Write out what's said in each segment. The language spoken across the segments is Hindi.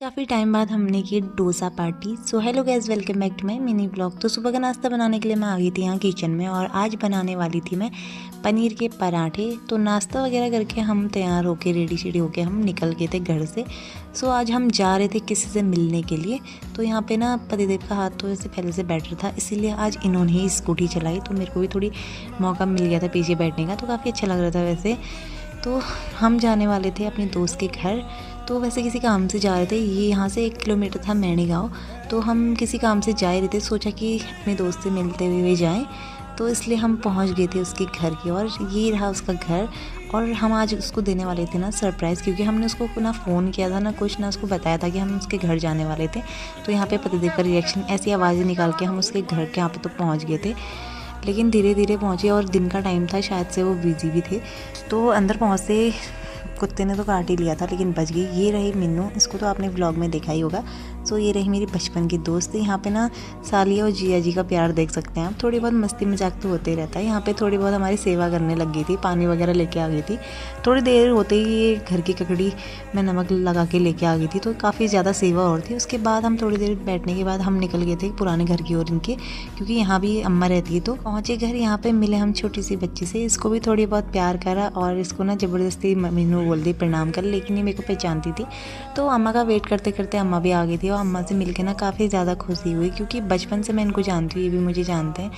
काफ़ी टाइम बाद हमने की dosa party. So hello guys, welcome back to my mini blog. तो सुबह का नाश्ता बनाने के लिए मैं आ गई थी यहाँ किचन में और आज बनाने वाली थी मैं पनीर के पराठे। तो नाश्ता वगैरह करके हम तैयार होके रेडी शेडी होके हम निकल गए थे घर से। सो आज हम जा रहे थे किसी से मिलने के लिए। तो यहाँ पे ना पतिदेव का हाथ तो वैसे पहले से बेटर था, इसीलिए आज इन्होंने ही स्कूटी चलाई। तो मेरे को भी थोड़ी मौका मिल गया था पीछे बैठने का, तो काफ़ी अच्छा लग रहा था वैसे। तो हम जाने वाले थे अपने दोस्त के घर। तो वैसे किसी काम से जा रहे थे, ये यहाँ से 1 किलोमीटर था मैनी गाँव। तो हम किसी काम से जा रहे थे, सोचा कि अपने दोस्त से मिलते हुए जाएं। तो इसलिए हम पहुँच गए थे उसके घर की और ये रहा उसका घर। और हम आज उसको देने वाले थे ना सरप्राइज़, क्योंकि हमने उसको ना फ़ोन किया था ना कुछ, ना उसको बताया था कि हम उसके घर जाने वाले थे। तो यहाँ पे पतिदेव का रिएक्शन, ऐसी आवाज़ें निकाल के हम उसके घर के यहाँ पे तो पहुँच गए थे। लेकिन धीरे धीरे पहुँचे और दिन का टाइम था, शायद से वो बिज़ी भी थे। तो अंदर पहुँचते कुत्ते ने तो काट ही लिया था, लेकिन बच गई। ये रही मिन्नू, इसको तो आपने व्लॉग में देखा ही होगा। सो ये रही मेरी बचपन की दोस्त। यहाँ पे ना सालिया और जिया जी का प्यार देख सकते हैं आप। थोड़ी बहुत मस्ती मजाक तो होते ही रहता है। यहाँ पे थोड़ी बहुत हमारी सेवा करने लग गई थी, पानी वगैरह लेके आ गई थी। थोड़ी देर होते ही ये घर की ककड़ी में नमक लगा के लेके आ गई थी, तो काफ़ी ज़्यादा सेवा और थी। उसके बाद हम थोड़ी देर बैठने के बाद हम निकल गए थे पुराने घर की ओर इनके, क्योंकि यहाँ भी अम्मा रहती है। तो पहुँचे घर, यहाँ पे मिले हम छोटी सी बच्ची से। इसको भी थोड़ी बहुत प्यार करा और इसको ना ज़बरदस्ती मीनू बोल दी प्रणाम कर, लेकिन ये मेरे को पहचानती थी। तो अम्मा का वेट करते करते अम्मा भी आ गई थी और अम्मा से मिलके ना काफ़ी ज़्यादा खुशी हुई, क्योंकि बचपन से मैं इनको जानती हूँ, ये भी मुझे जानते हैं।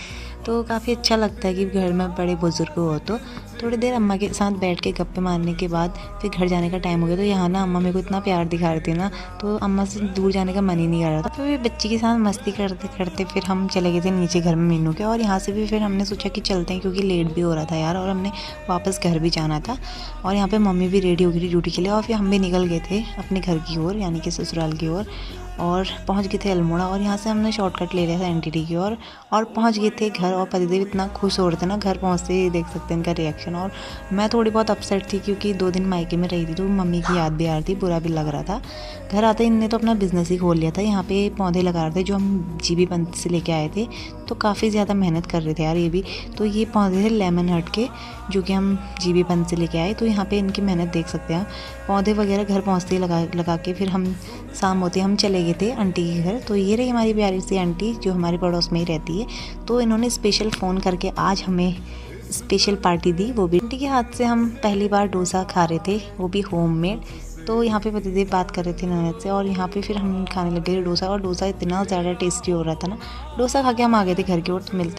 तो काफ़ी अच्छा लगता है कि घर में बड़े बुजुर्ग हो। तो थोड़ी देर अम्मा के साथ बैठ के गप्पे मारने के बाद फिर घर जाने का टाइम हो गया। तो यहाँ ना अम्मा मेरे को इतना प्यार दिखा रही थी ना, तो अम्मा से दूर जाने का मन ही नहीं कर रहा था। फिर बच्ची के साथ मस्ती करते करते फिर हम चले गए थे नीचे घर में मीनू के। और यहाँ से भी फिर हमने सोचा कि चलते हैं, क्योंकि लेट भी हो रहा था यार, और हमने वापस घर भी जाना था। और यहाँ पे मम्मी भी रेडी हो गई थी ड्यूटी के लिए, और फिर हम भी निकल गए थे अपने घर की ओर, यानी कि ससुराल की ओर। और पहुंच गए थे अल्मोड़ा, और यहाँ से हमने शॉर्टकट ले लिया था एनटीडी की ओर और पहुंच गए थे घर। और पतिदेव इतना खुश हो रहे थे ना घर पहुंचते ही, देख सकते हैं इनका रिएक्शन। और मैं थोड़ी बहुत अपसेट थी, क्योंकि 2 दिन मायके में रही थी, तो मम्मी की याद भी आ रही थी, बुरा भी लग रहा था। घर आते इनने तो अपना बिजनेस ही खोल लिया था। यहाँ पे पौधे लगा रहे थे जो हम जीबी पंत से लेके आए थे, तो काफ़ी ज़्यादा मेहनत कर रहे थे यार ये भी। तो ये पौधे थे लेमन हट के, जो कि हम जीबी पंत से लेके आए। तो यहाँ पे इनकी मेहनत देख सकते हैं आप। पौधे वगैरह घर पहुँचते ही लगा के फिर हम शाम होते हम चले गए थे आंटी के घर। तो ये रही हमारी प्यारी सी आंटी, जो हमारे पड़ोस में ही रहती है। तो इन्होंने स्पेशल फ़ोन करके आज हमें स्पेशल पार्टी दी, वो भी आंटी के हाथ से। हम पहली बार डोसा खा रहे थे, वो भी होममेड। तो यहाँ पे पतिदेव बात कर रहे थे ननद से, और यहाँ पे फिर हम खाने लगे थे डोसा। और डोसा इतना ज़्यादा टेस्टी हो रहा था ना, डोसा खा के हम आ गए थे घर की ओर। तो मिलते